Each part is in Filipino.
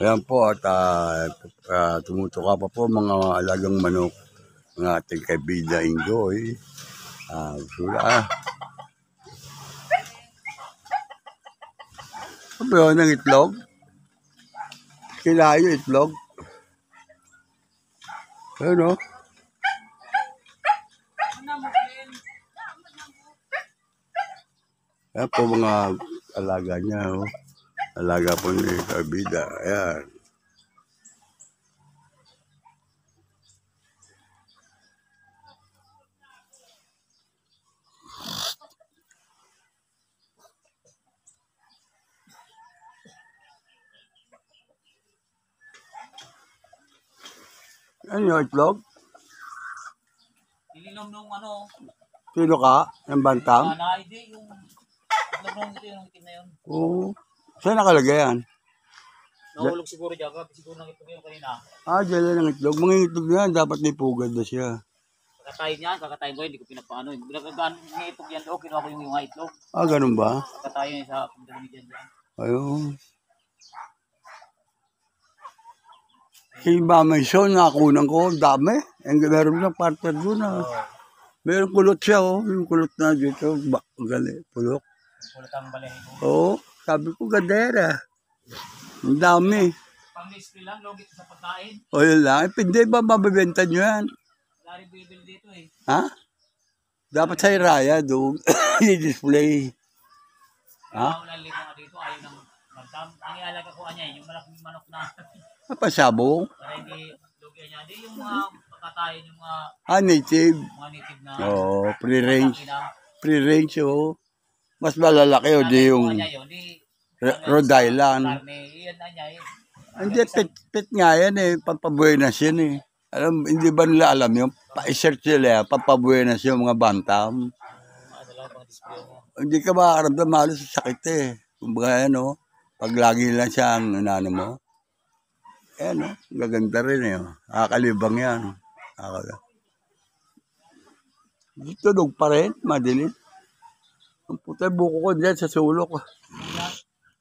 Ayan po at tumutuka pa po mga alagang manok ng ating kaibida Ingoy. Sula. Ano ba yun ang itlog? Kila yung itlog? Ayun o. Ayan po mga alaga niya. Oh. Alaga po ni kaibida. Ayan. Ano yung itlog? Ilinom nung ano. Sino ka? Yung bantang? Hindi, yung itlog nung ito yung itim na yun. Oo. Saan nakalagay yan? Nahulog siguro dyan. Siguro ng itlog yun kanina. Dyan lang ang itlog. Mga itlog na yan, dapat may pugad na siya. Kakatayin yan, kakatayin ko, hindi ko pinapaano. Binagagaan ng itlog yan doon, kinuha ko yung mga itlog. Ganun ba? Kakatayin yan sa pagdami dyan dyan. Ayun. Si Mama Ison, nakakunan ko, dami. Meron siyang partner doon. Meron kulot siya, oh. Yung kulot na dito, gali, pulok. Kulot ang balahibo. Oo, sabi ko, gadera. Ang dami. Pang-display lang, logit sa pagkain. O yun lang, hindi ba mabibenta nyo yan? Wala rin bibili dito eh. Ha? Dapat sa Iraya doon, i-display. Wala libo nga dito, ayaw ng bantam. Ang ialaga ko niya, yung malaking manok na. Pasabong? Para hindi lugyan niya. Di yung mga pagkatayin, yung mga Native. native na. Oo, free-range. Free-range, oh. Mas malalaki, o di yung Rhode Island. Hindi, pit nga yan eh. Pampabuenas yan eh. Hindi ba nila alam yung pa-search nila, pampabuenas yung mga bantam. Hindi ka makaramdam malos sa sakit eh. Kumbaga yan oh, pag lagi lang siyang ano mo. Ayan oh, gaganda rin eh. Nakakalibang yan. Tunog pa rin, madilim. Ang puta buko ko dyan sa sulok.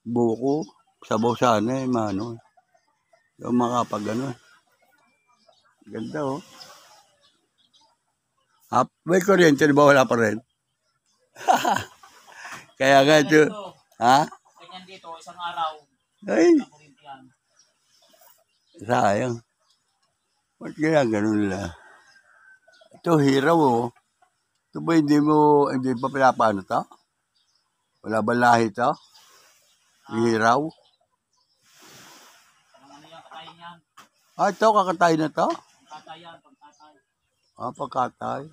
Buko, sabaw sana eh, mano. Yung makapag ano. Ganda oh. May kuryente, di ba wala pa rin? Kaya nga ito. Ha? Ganyan dito, isang araw. Ay. Sayang. Ba't kaya ganun nila? Ito, hiraw oh. Ito ba hindi pa pinapaano to? Wala ba lahi to? Hiraw? Ano yan, katayin yan? Ito, kakatay na to? Pagkatay yan, pagkatay. Pagkatay.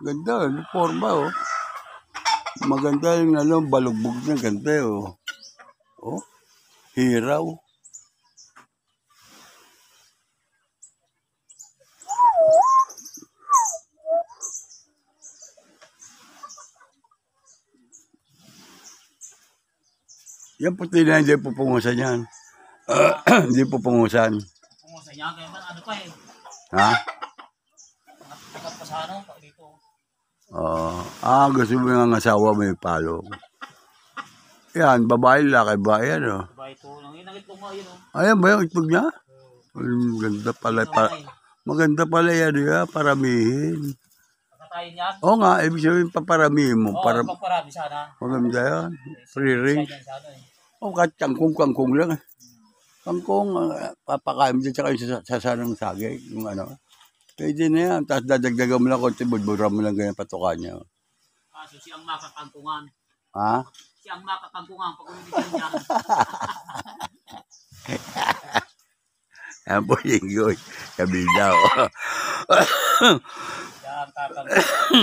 Ganda, yung forma oh. Maganda yung balugbog na ganda oh. Oh, hiraw. Yan puti na hindi pupungusan yan. Hindi pupungusan. Pupungusan yan, kaya ano pa eh. Ha? Tagat pa sa ano, dito. Gusto mo yung asawa may palo. Yan, babae laki ba yan oh. Babae ito lang, yung itlog mo yun oh. Ayan ba yung itlog niya? Maganda pala. Maganda pala yan paramihin. Pagkatayin yan? Oo nga, ibig sabihin paparamihin mo. Oo, pagparami sana. Maganda yan. Free range. Kahit kangkong lang. Kangkong, papakain mo dyan tsaka yung sasanang sagay. Yung ano. Pwede na yan. Tapos dadagdagan mo lang konti, budburan mo lang ganyan patukan niya. So siyang makakangkungan. Ha? Siyang makakangkungan pag umibigan niya. Yan po yung goy. Kabila o.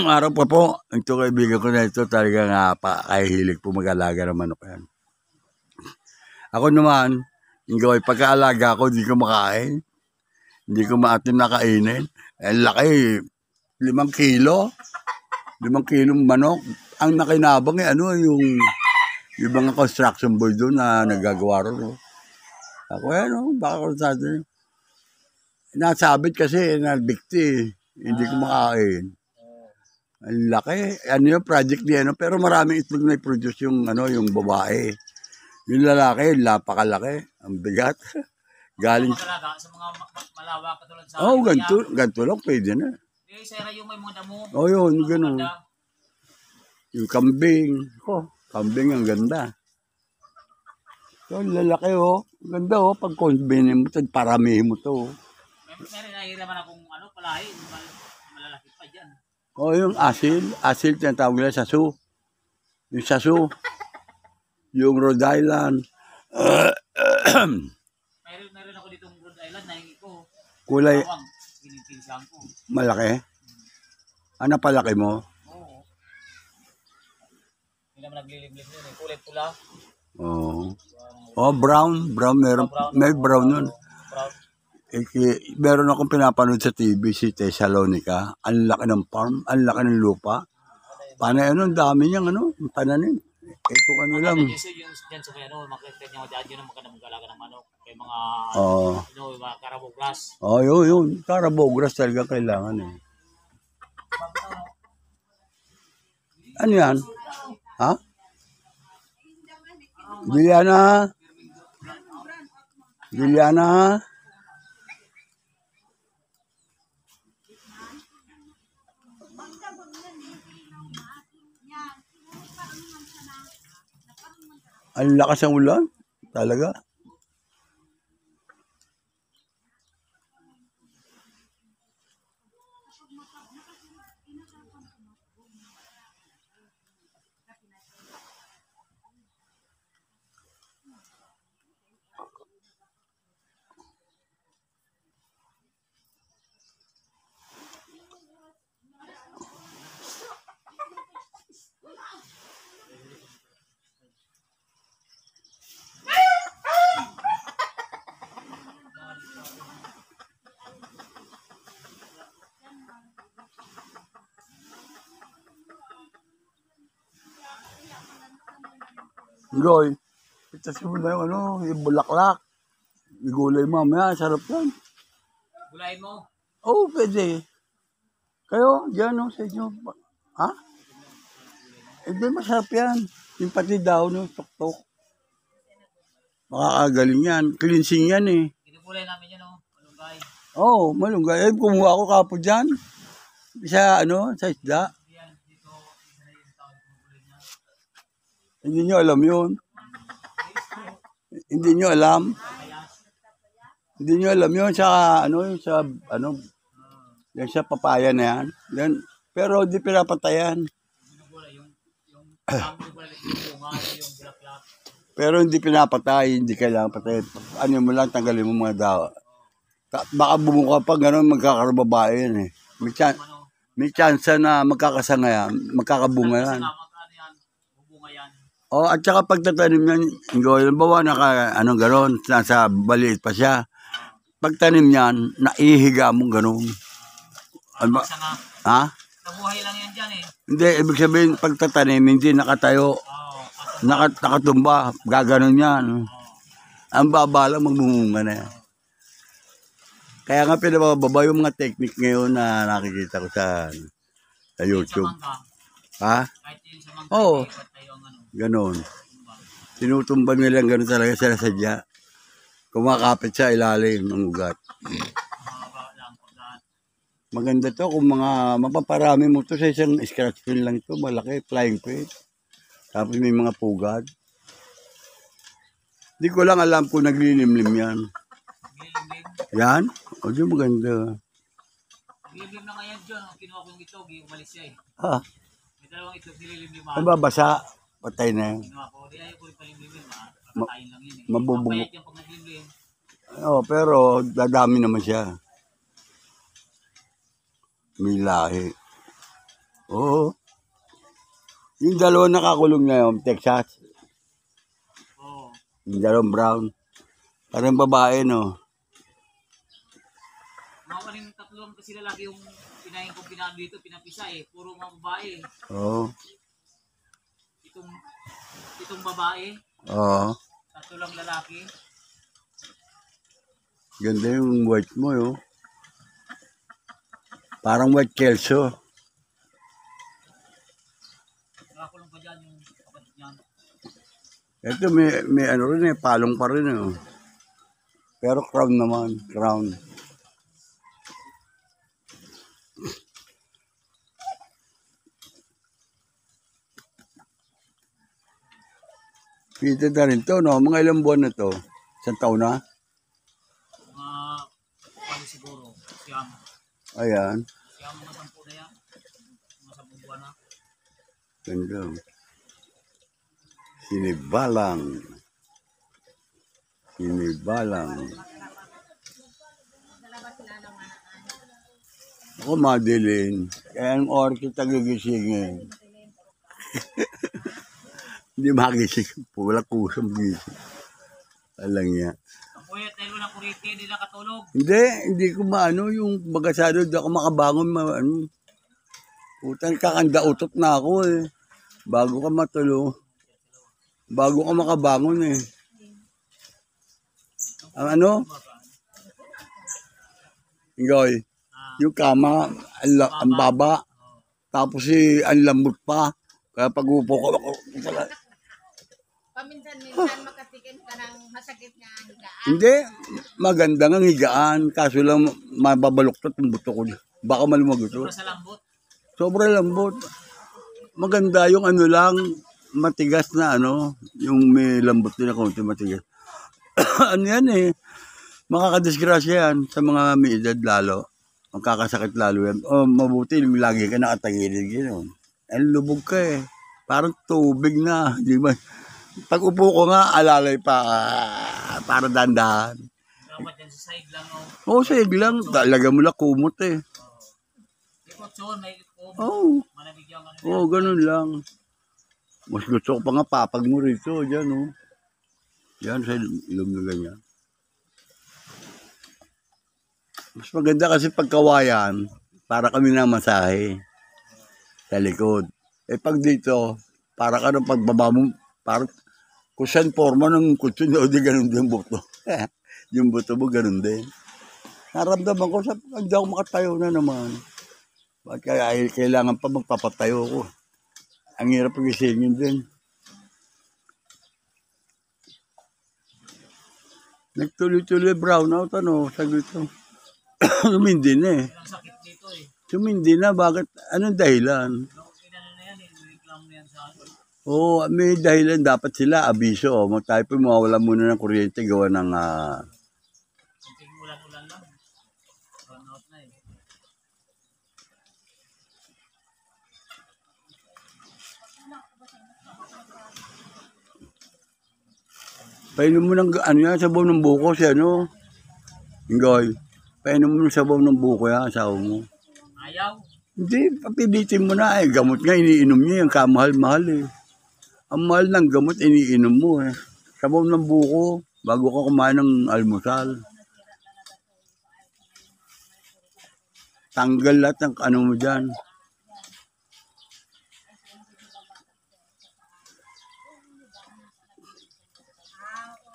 Araw pa po. Ito kaibigan ko na ito talaga nga kahihilig po mag-alaga ng manok yan. Ako naman, Ingoy, pagka-alaga ko, hindi ko makain. Hindi ko maatim na kainin. Ang laki, 5 kilo. 5 kilong manok. Ang nakinabang yung mga construction boy doon na nagagawa ron. Ako baka ko sa atin. Nasabit kasi, nabikti. Hindi ko makain. Ang laki. Ano yung project niya, no? Pero maraming itlog na i-produce yung, ano, yung babae. Yung lalaki, napakalaki. Ang bigat. Galing. Magalaga sa mga malawak katulad sa Oh, Ibaya. ganito lang, pwede na. Eh, sa yung may mga damo. Oh, yun, Mga ganun. maganda. Yung kambing. Oh, kambing ang ganda. So, lalaki, oh. Ang ganda, oh. Pag combine mo ito, paramihin mo to. Meron nahihiraman akong ano, palahi. Malalaki pa dyan. Oh, yung asil. Asil, tinatawag nila sasu. Yung sasu. Yung Rhode Island. Meron ako ditong Rhode Island, nahingi ko. Kulay Bawang, pinipinsahan ko. malaki. Ano palaki mo? Oo. Hindi naman nagliliblig yun eh. Kulay pula. Oh. Oh, brown. Brown, meron. May brown nun. Brown. Meron akong pinapanood sa TV, si Thessalonica. Ang laki ng farm, ang laki ng lupa. Paano ano, ang dami niyang ano, pananim. Kung ano lang. Yung dyan sa may ano, makikita niyo dyan yun ang magandang mag-alaga ng manok. Kay mga, yung mga carabao grass. Oh, yun. Carabao grass talaga kailangan eh. Ano yan? Ha? Juliana? Juliana? Ang lakas ng ulan. Talaga. Goy, itasin mo na yung ano, yung bulaklak. Igulay mamaya, sarap yan. Gulayin mo. Oo, pwede. Kayo, dyan o, sa inyo. Ha? Hindi, masarap yan. Yung pati daw, no, tok-tok. Makakagaling yan. Cleansing yan eh. Ginugulay namin yan, oh. Malunggay. Oo, malunggay. Eh, kumuha ako kapo dyan. Sa, ano, sa isda. Yan, dito, isa na yung tawag ginugulay niya. Hindi nyo alam yun. Hindi nyo alam. Hindi nyo alam yun sa, ano, yung sa, ano, yan sa papaya na yan. Yan. Pero di pinapatayan. Ginugulay, yung ginugulay, yung bunga, yung bulaklak. Pero hindi pinapatay, hindi kailangan patay. Ano mo lang, tanggalin mo mga dawa. Baka bumuka pa, gano'n, magkakaroon babae yan eh. May chance na magkakasanga yan, magkakabunga yan. Magkano yan, bubunga yan. O, at saka pagtatanim yan, bawa anong gano'n, nasa baliit pa siya. Pagtanim yan, naihiga mo gano'n. Ano ba? Ha? Nabuhay lang yan dyan eh. Hindi, ibig sabihin, pagtatanim, hindi nakatayo. Nakatumba, gaganon yan. Ang baba lang, magmumunga na yan. Kaya nga pinababa yung mga technique ngayon na nakikita ko sa YouTube. Ha? Kahit yun sa mangga, Oo. tayo ang ano. Ganon. Tinutumba nilang ganon talaga sila sadya. Kumakapit sa ilalim ng ugat. Mahaba lang pagkaan. Maganda to kung mga mapaparami mo to sa isang scratch pin lang to. Malaki, flying fish. Tapos may mga pugad. Hindi ko lang alam kung naglilimlim yan. Naglilimlim. Yan? O, di maganda. Naglilimlim na nga yan dyan. Kinuha ko yung itlog, umalis siya eh. Ah, May dalawang itlog nililimlim ay babasa. Patay na yan. Kinuha ko. Di ayaw ko rin palimlimlim ha. Papatayin lang yun eh. Mabubungo. Papayat yan pag naglimlim. Oh, pero dadami naman siya. May lahi. Oo. Yung dalawa nakakulong na yun, Texas. Oo. Yung dalawang brown. Parang babae, no? Mga kaling tatlong kasi lalaki yung pinahin kong pinaan dito, pinapisa eh. Puro mga babae. Oo. Itong babae, Oo. tatlo lang lalaki. Ganda yung white mo, yo. Parang white kelso. Ito may ano rin eh, palong pa rin eh. Pero crown naman, crown. Pita na rin to, no? Mga ilang buwan na to? Isang taon na? Pali siguro. Siyam. Ayan. Siyam mga 10 na yan. Mga 10 buwan na. Ganda. Sinibalang. Sinibalang. Ako madilim. Kaya ang oras kita gigisingin. Hindi magising po. Wala kusang gising. Alang niya. Ang puyat dahil walang kurite, hindi nakatulog. Hindi ko maano yung bagasado. Hindi ako makabangon. Utang kakanda utot na ako eh. Bago ka matulog. Bago ka makabangon eh. Ang ano? Ngoy. Yung kama, ang baba. Tapos ang lambot pa. Kaya pag upo ko, Paminsan-minsan makatikim ka ng masakit na higaan. hindi, maganda ng higaan. Kaso lang mababaluktot ang buto ko. Baka malumag ito. Sobra sa lambot. Sobrang lambot. Maganda yung ano lang, matigas na ano, yung may lambot din na konti matigas. Ano yan eh, makakadisgrasya yan sa mga may edad lalo. Magkakasakit lalo yan. O mabuti, lagi ka nakatagilid yun. Ang lubog ka eh. Parang tubig na. Di ba? Pag upo ko nga, alalay pa. Para dandahan. Dapat yan sa side lang. Oo, sige lang. Talaga mo lang kumot eh. Ikot yun, may ikot. Oo. Manabigyan ka na. Oo, ganun lang. Mas gusto ko pa nga papag mo rito. Diyan oh. Yan sa ilong na ganyan. Mas maganda kasi pagkawayan, para kami na masahe sa likod. Eh pag dito, para ka ng pagbaba mo, para kung saan forma ng kutsun, o di ganun din buto. Yung buto mo ganun din. Naramdaman ko, hindi ako makatayo na naman. Bakit kaya kailangan pa magpapatayo ko? Ang hirap pagisingin din. Nagtuloy-tuloy brown out, ano, saglit ko. Sumindi na eh. Ang sakit dito eh. Sumindi na, bakit? Anong dahilan? Inano na yan, reklamo na yan sa ano. Oo, may dahilan dapat sila, abiso. Tayo po mawawala muna ng kuryente, gawa ng... Kunting ulan-ulan lang. Run out na eh. Painom mo ng, ano yan, sabaw ng buko, si ano? Ingoy, painom mo ng sabaw ng buko yan, asawa mo. Ayaw. Hindi, papilitin mo na eh. Gamot nga, iniinom niya, yung kamahal-mahal eh. Ang mahal ng gamot, iniinom mo eh. Sabaw ng buko, bago ka kumain ng almusal. Tanggal lahat ng ano mo dyan.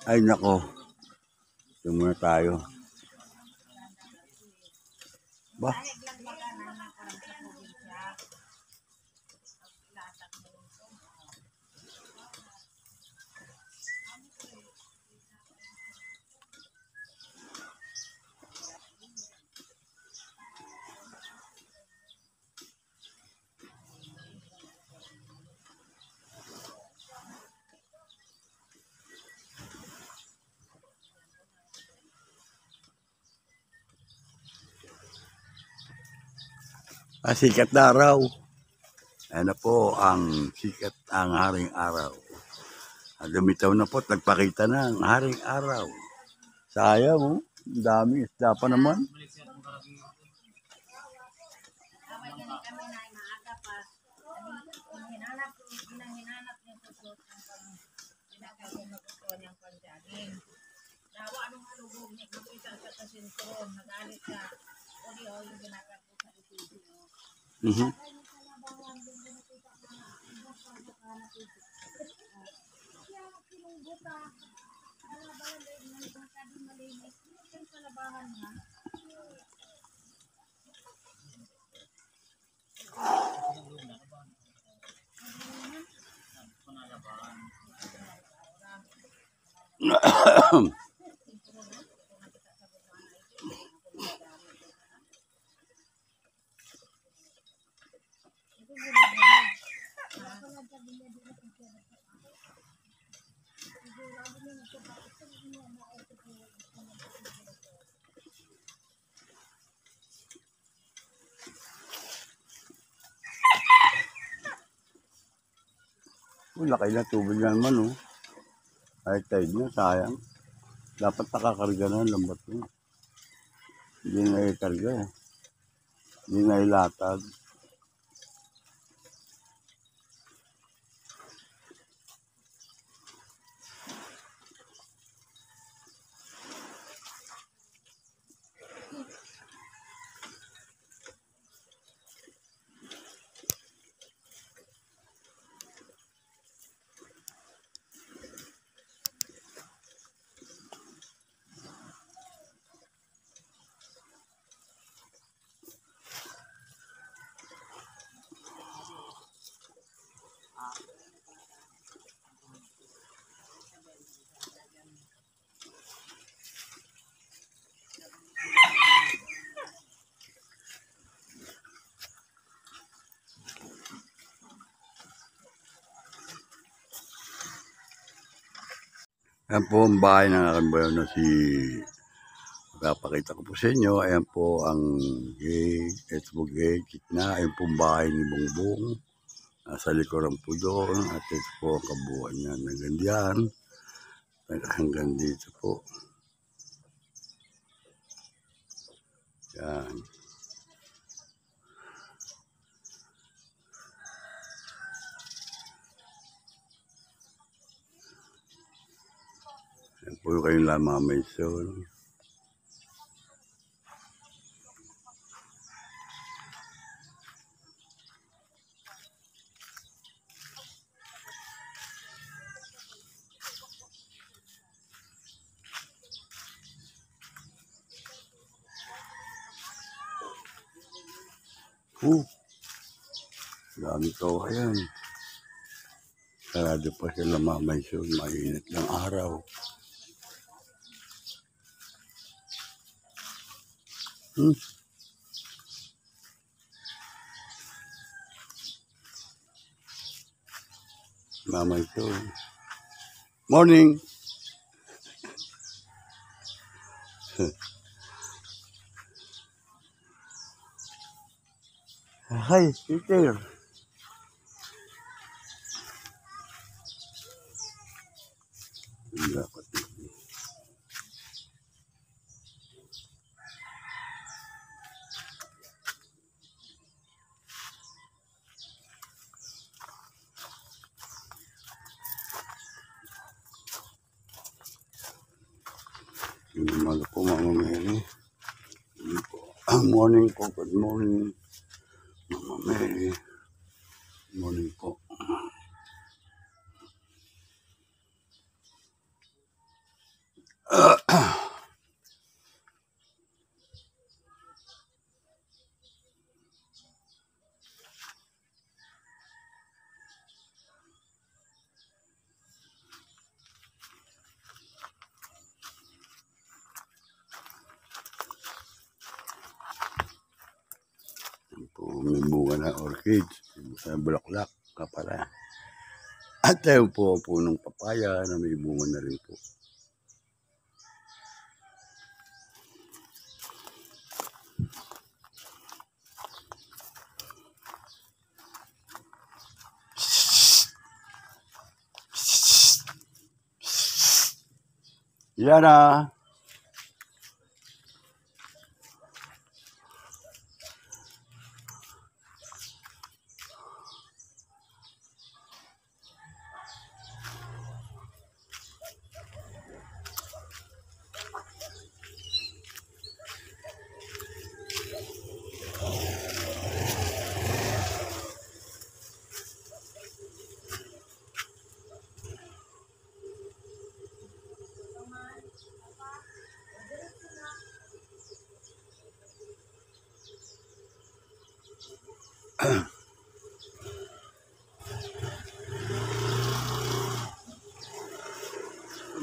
Ay nako, ito muna tayo. Ba? Sikat na araw. Ano po ang sikat ang haring araw. Lumitaw na po, nagpakita na ang haring araw. Sayang mo, dami, isda pa naman. Balik siya kung karagi. Kami na maaga pa. Hinanap niya sa suot ng pinakain na gusto niyang pang-jogging. Dawa anong halugog niya, mag-isa sa sintron, nagalit ka. O di o, yung ginagawa sa video. Mhm. Laki na tubig na naman, oh. High tide na, sayang. Dapat nakakarga na ang lambat mo. Hindi na ikarga, eh. Hindi na ilatag. Ayan po ang bahay ng aking bayan na si... Magpapakita ko po sa inyo. Ayan po ang gate. Ito po gate. Gitna. Ayan po ang bahay ni Bongbong. Nasa likuran po doon. At ito po ang kabuuan niya. Hanggang diyan. Hanggang dito po. Yan. Ayan po kayong lamamay son. Dami ko ayan. Sarado pa sila mamay son. Mainit ng araw. Mamay son. Morning! Hi, Peter. Dapat umaga po, Mama Mary. Morning po, good morning. Mama Mary. Morning po. May bunga na orchids, sa bulaklak, kapala. At tayo po punong papaya na may bunga na rin po. Yan na.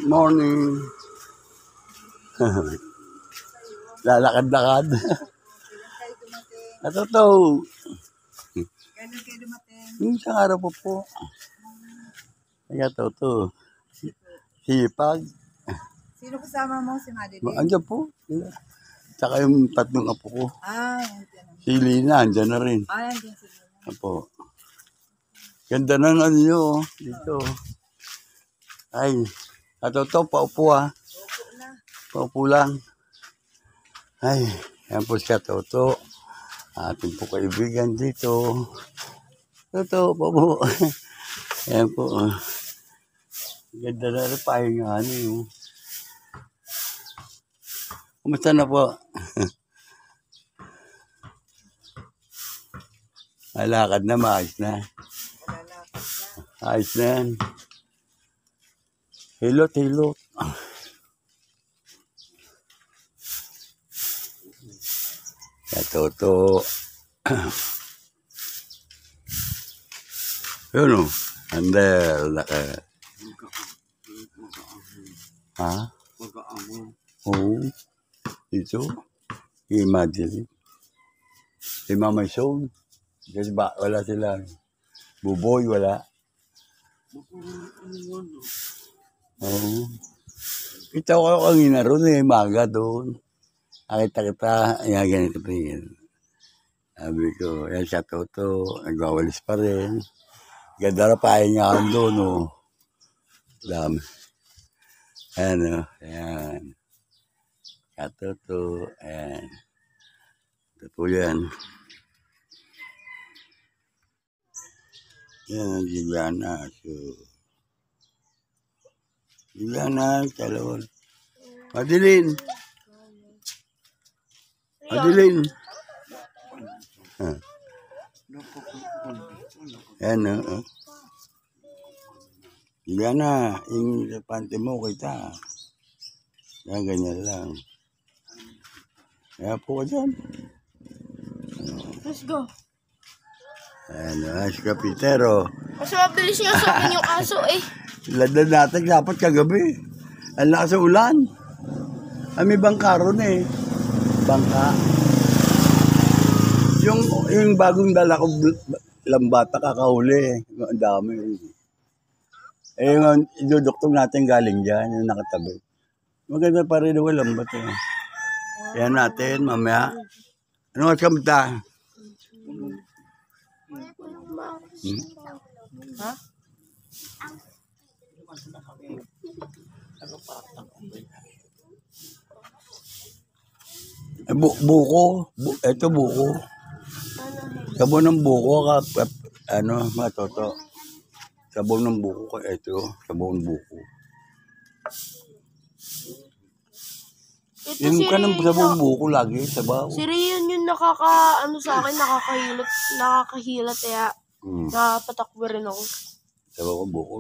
Morning. Lalakad-lakad. Ito to. Kailan kayo dumating? Yung isang araw po. Kaya to. Sipag. Sino kasama mo? Si Madeline? Andiyan po. Tsaka yung tatlong apo ko. Andyan. Si Lina, andyan na rin. Andyan si Lina. Apo. Ganda ng ano nyo, dito. Ay, to, paupo ha. Opo na. Paupo lang. Ay, yan po siya, Toto. Ating po kaibigan dito. Toto, paupo. Yan po. Ganda na rin pahinga ano. Kumusta na po? Malakad na, maayos na. Ayos na yan. Hilot. Kaya Toto. Yun o. Andel. Ha? Oo. Ito. Imagine. Si Mama Soul. Kasi wala sila. Buboy, wala. Oo. Kita ko kanina ron maga doon. Nakita kita, yan ganito pa yun. Sabi ko, yan siya Toto, nagwawalis pa rin. Ganda na pahingaan doon, o. Dami. Ayan, o. Ayan. Siya Toto, ayan. Ito po yan. Yan ang Juliana. So, Juliana, talawal. Madeline. Yan, Juliana, yung pante mo kita. Yan, ganyan lang. Kaya po ka dyan. Let's go. Ayan, si Kapitero. Mas mabilis nga sa akin yung aso eh. Landan natin dapat kagabi. Ang lakas ng ulan. May bangka ron eh. Bangka. Yung bagong dala ko lambata kakahuli. Ang dami. Yung iduduktong natin galing dyan, yung nakatabi. Maganda pa rin yung lambat eh. Yan natin, mamaya. Ano nga kamta? Ha? Buko. Ito buko. Sabon ng buko mga Toto. Sabon ng buko ito. Sabon buko. Ito Yung si ka ng Rian. sabon buko lagi, sabaw. Si Rian yung sa akin, nakakahilat kaya napatakbo rin ako. Sabaw ko buko.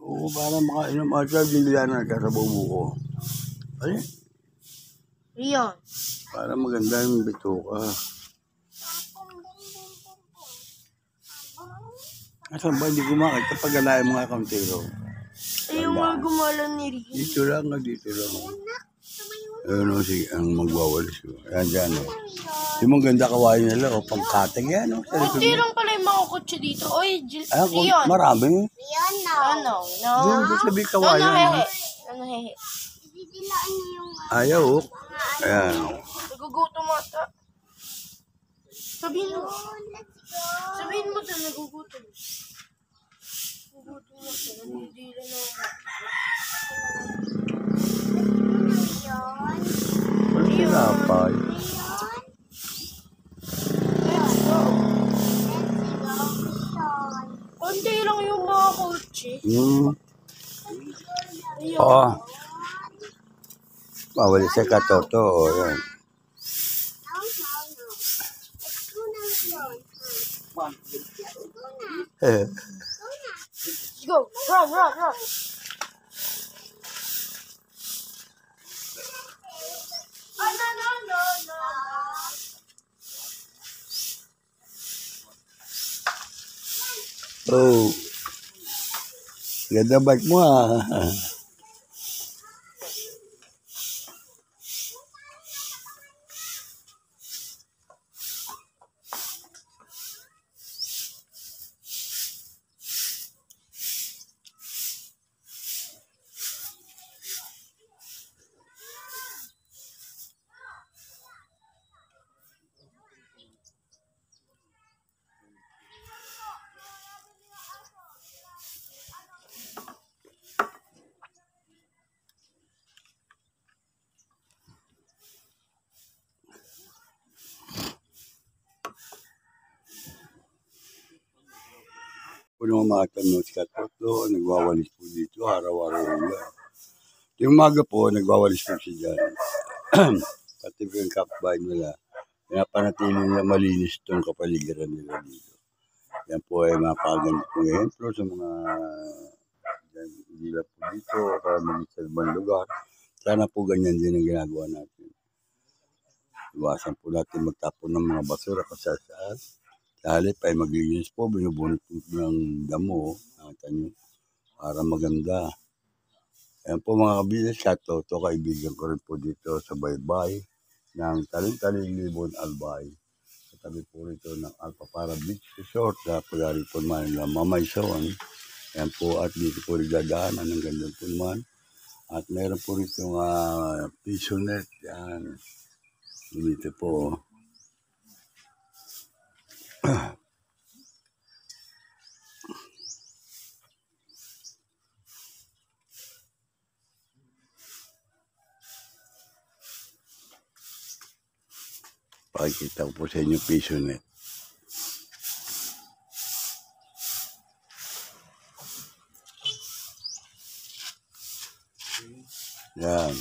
Oo, para makainom. Bigla na sabaw buko. Ay, Rian. para maganda yung bituka. Asan ba? Hindi ko makita pag alayan mga kauntero. Yung mga gumalan ni Rian. Dito lang. Ayun o, ang magwawalis ko. Ayan dyan o. Yung mga ganda kawain nila o, pangkateng yan o. Kunti lang pala yung mga kutsi dito. Oy, Rian. Marami. Rian na. No. Doon sabi kawain. Hehe. Ayaw o. Ayan. Nagugutom ata. Sabihin mo na nagugutom. Nagugutom ata. Nandidila na ako. Wala sinapay. Let's go. Konti lang yung mga kotse. Ayan. Oo. Wawalis sa katoto o. Ayan. Let's go. Run. No. Oh. Ganda bike mo ah. po ng mga tanong si Katoto, nagwawalis po dito, araw-araw yan. Yung umaga po, nagwawalis po siya dyan. Pati po yung kapbahay nila. Pinapanatili nila malinis itong kapaligiran nila dito. Yan po ay mapaganda po ngayon. Pero sa mga hindi lang po dito, para maging sa ibang lugar, sana po ganyan din ang ginagawa natin. Iwasan po natin magtapon ng mga basura kasi saan. Sa halip ay maglinis po, binubunot po ng damo, nakita nyo, para maganda. Ayan po mga kabinas, Katoto, kaibigan ko rin po dito sa baybay ng Taling-Taling Libon Albay. Sa tabi po rito ng Alpapara Beach Resort sa pagari po naman ng Mamaysawan. Ayan po, at dito po rin dadaanan ng ganda po naman. At meron po rito piso net. Yan. Dito po. Pakikita ko po sa inyo piso net. Yan.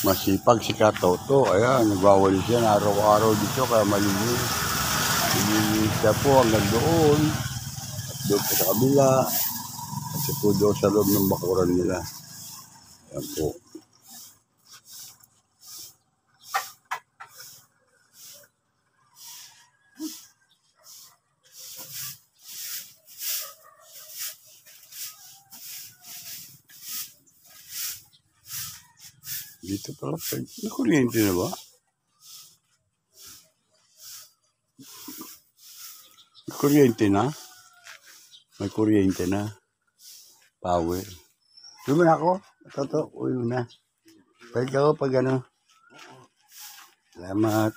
Masipag si Katoto. Ayan, nagwawalis yan araw-araw dito kaya malinis. Malinis siya po hanggang doon. At doon po sa kabila. At siya po doon sa loob ng bakuran nila. Ayan po. Dito pala, may kuryente na ba? May kuryente na? May kuryente na. Power. Uwi mo na ako. Toto, uwi mo na. Balik ako pag ano. Salamat.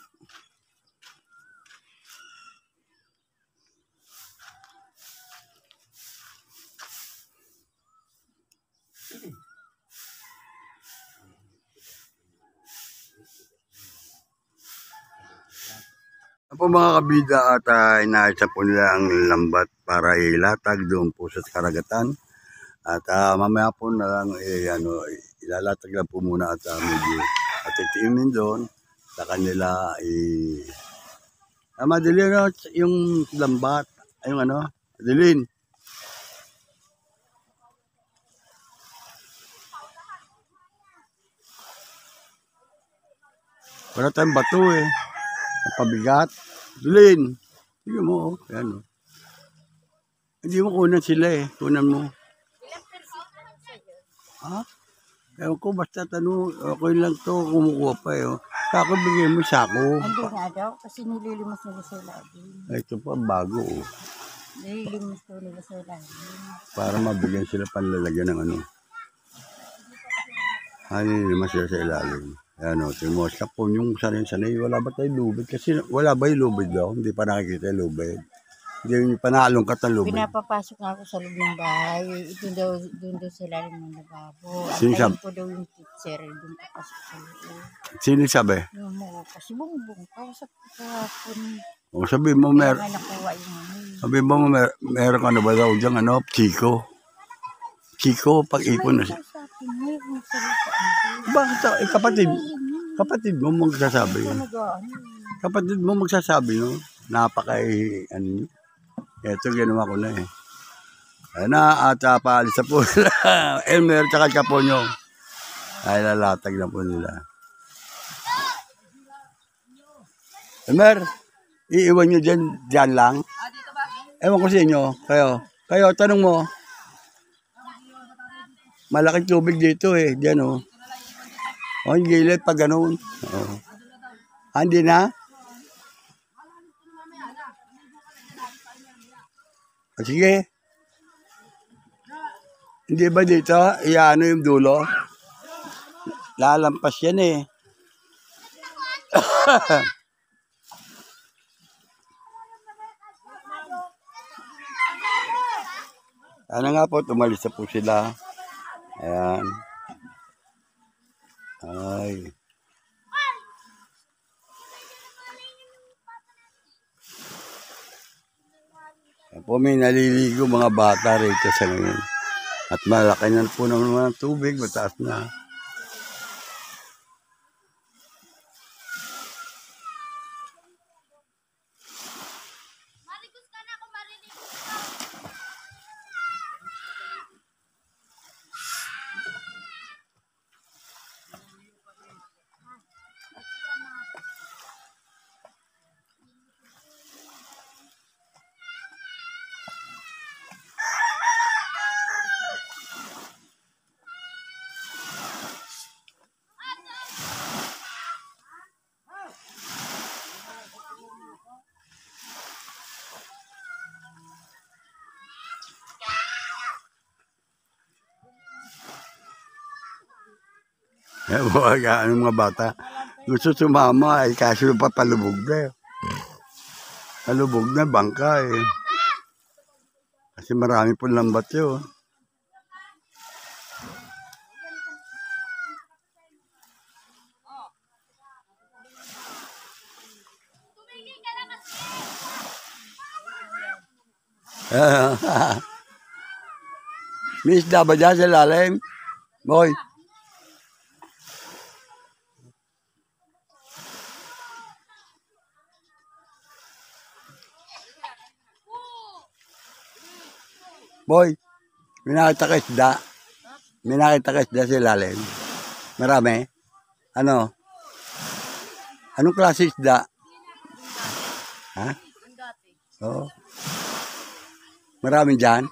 Po mga kabida at inaayos po nila ang lambat para ilatag doon po sa karagatan. At mamaya po na lang ilalatag lang po muna at medyo at itiimin doon sa kanila madalin yung lambat, yung madalin. Wala tayong bato eh. Pabigat. Dulin. Sige mo, yan. Hindi mo kunan sila eh. Kunan mo. Ha? Ewan ko, basta tanong, ako lang to, kumukuha pa eh. Kako, bigay mo sako. Hindi nga daw, kasi nililimos nila sa ilalim. Ito pa, bago oh. Nililimos to nila sa ilalim. Para mabigyan sila panlalagyan ng Hani naman sila sa ilalim. Ayan o, tingin mo, sapon yung sanay-sanay, wala ba tayo lubid? Kasi wala ba yung lubid daw? Hindi pa nakikita yung lubid. Hindi pa naalungkat ang lubid. Pinapapasok nga ako sa loob ng bahay. Ito daw, doon daw sa lalim ng lababo. Sinisab- Antayin ko daw yung teacher, doon papasok sa loob. Sino sabi? Yung mo, kasi bumbong, kausap ko kahapon. O sabi mo, Kaya nga nakuha yung sabi mo, meron ka na ba daw dyan, Chico? Chico, pag-ipon na siya. Kausapin mo yung salita mo. Bakit? Kapatid mo magsasabi. Kapatid mo magsasabi, no? Ito, ginawa ko na eh. Ayan na, at paalis na po sila. Elmer, tsaka Kaponyo. Ay, lalatag na po nila. Elmer, iiwan nyo dyan lang? Ewan ko sa inyo. Kayo, tanong mo. Malaking tubig dito eh. Diyan oh. O, yung gilid pag ganun. Oh. Hindi na? Sige. Hindi ba dito? Iano yung dulo? Lalampas yan eh. Ano nga po, tumalis na po sila. Ayan. Ay. Yan po may naliligo mga bata rito sa ngayon. At malaki na po naman ang tubig, mataas na. Yan po, ano mga bata. Gusto sumama eh, kaso papalubog na. Palubog na, bangka eh. Kasi marami po lambat yun. May isda ba dyan sa lalim? Boy. Boy, may nakita ka isda. May nakita ka isda sa lalim. Marami. Ano? Anong klase isda? Ha? Oo. Marami dyan?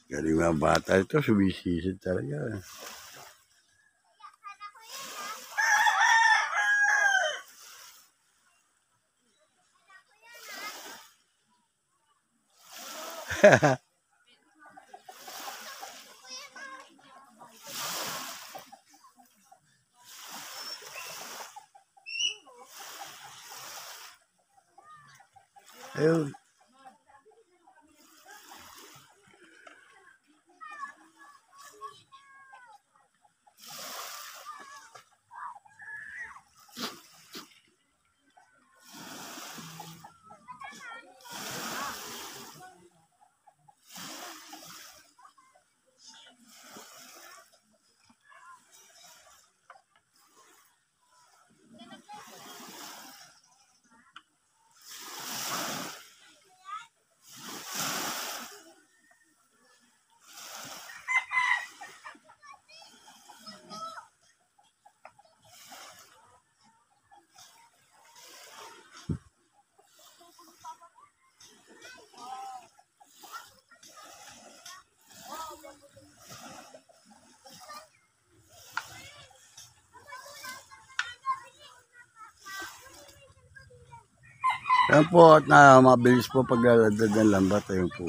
Galing mga bata ito, sumisisid talaga. Ayun. Yan po at mabilis po paglalagdag ng lambat. Ayun po.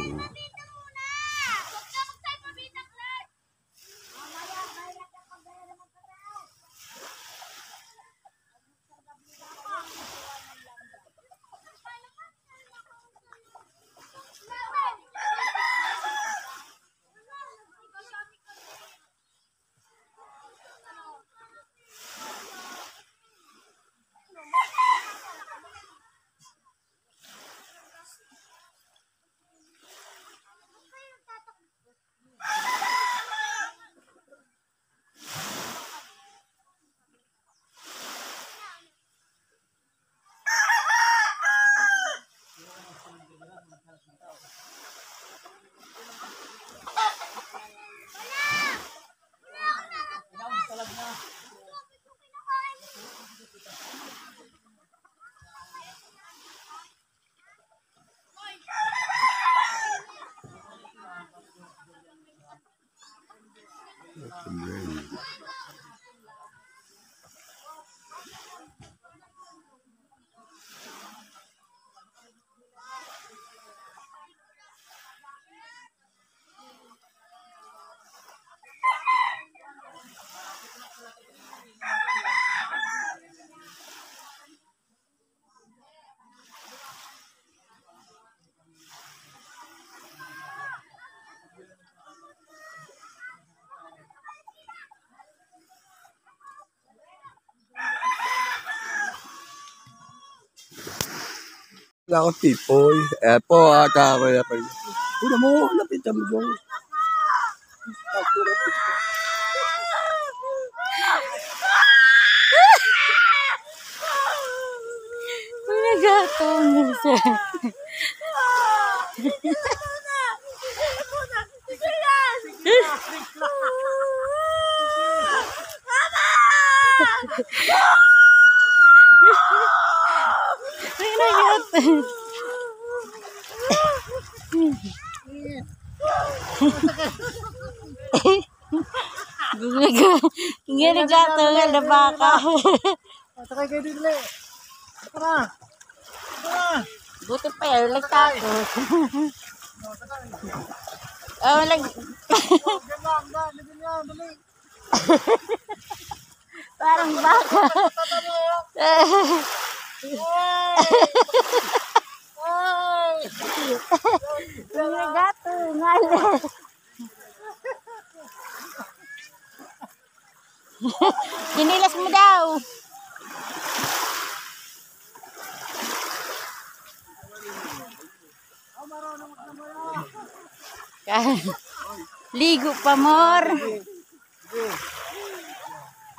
Wala akong tipoy. Eh po, ata ako na pa. Pura mo, lapitan mo doon. Nagatong sa. Nagatong. Hindi nagatong na baka. Sakay kayo dito le. Tara. Buti pa yun, nagtakot. Oh, parang baka. Yung gato, ngala. Sinilas mo daw. Ligo pa, mor.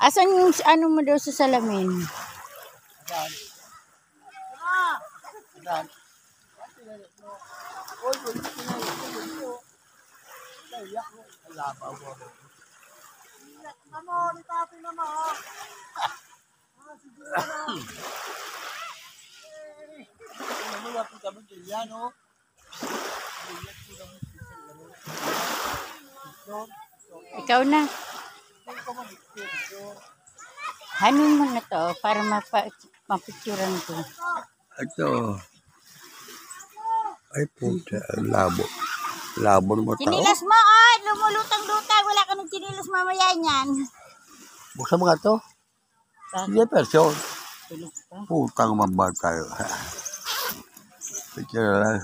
Asan yung ano mo daw sa salamin? Ikaw na. Hanin mo na to para mapicturan ko. Ito. Ay puta, labo. Labo mo tao. Sinilas mo, oh! Lumulutang-lutang. Wala ka ng sinilas mamaya niyan. Buksan mga to. Sige, person. Tulog pa. Putang mabal tayo. Picture lang.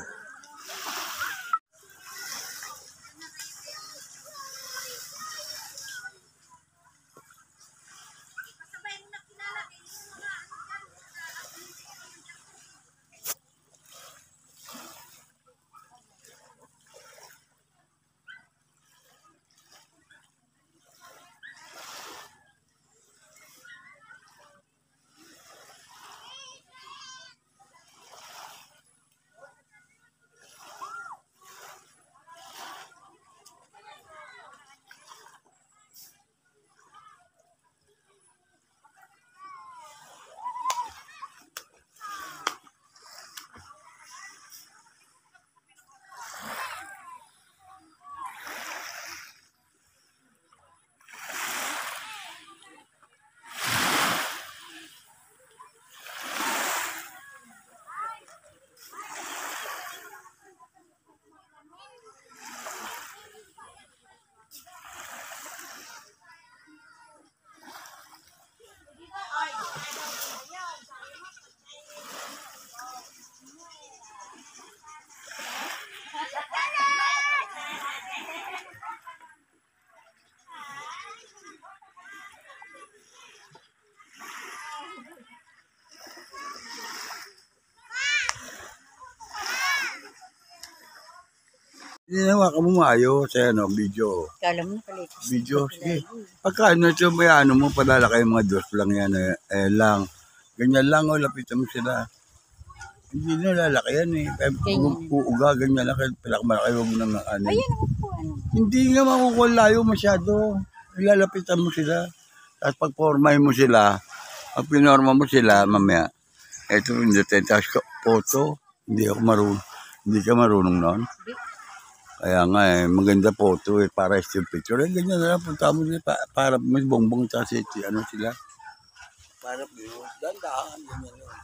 Ginawa ka mo maayos, ano, video. Kala mo palit. Video, sige. Pagka ano ito, may ano mo, palalaki yung mga dos lang yan, lang. Ganyan lang, o, lapitan mo sila. Hindi na lalaki yan eh. Uuga, ganyan lang, malaki huwag mo nang ano. Ayun ako po, ano. Hindi nga makukuha layo masyado. Ilalapitan mo sila. Tapos pag formahin mo sila, pag pinorma mo sila, mamaya, eto, hindi tayo, tapos photo, hindi ako marunong. Hindi ka marunong noon. Kaya nga maganda photo para still picture. Ganyan na lang, punta mo sila, para may bongbong kasi ano sila. Para dandahan, ganyan lang.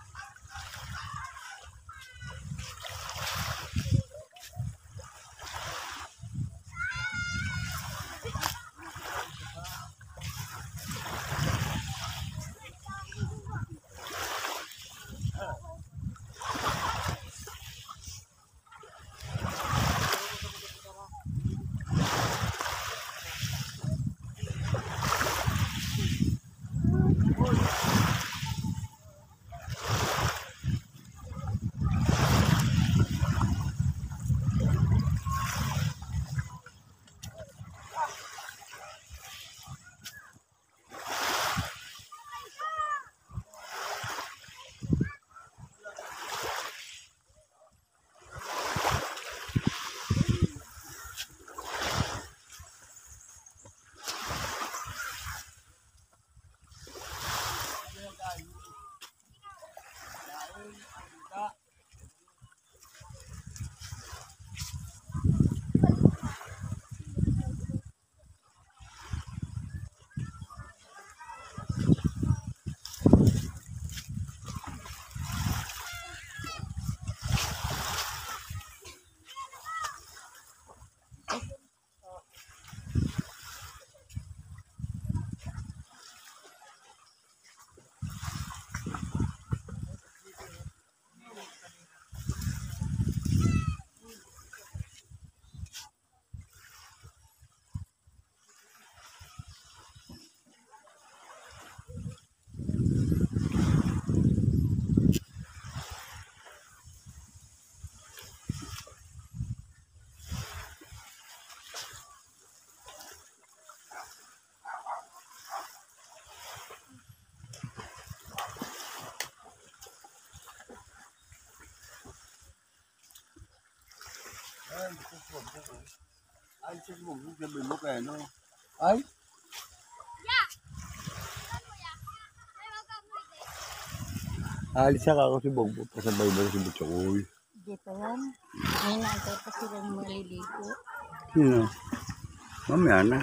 Ay, sabi mo kaya, no? Ay? Alis ako si Bogbog, kasabay ba si Butchokoy? Dito yan. May naantay pa silang maliligo. Sino? Mamaya na.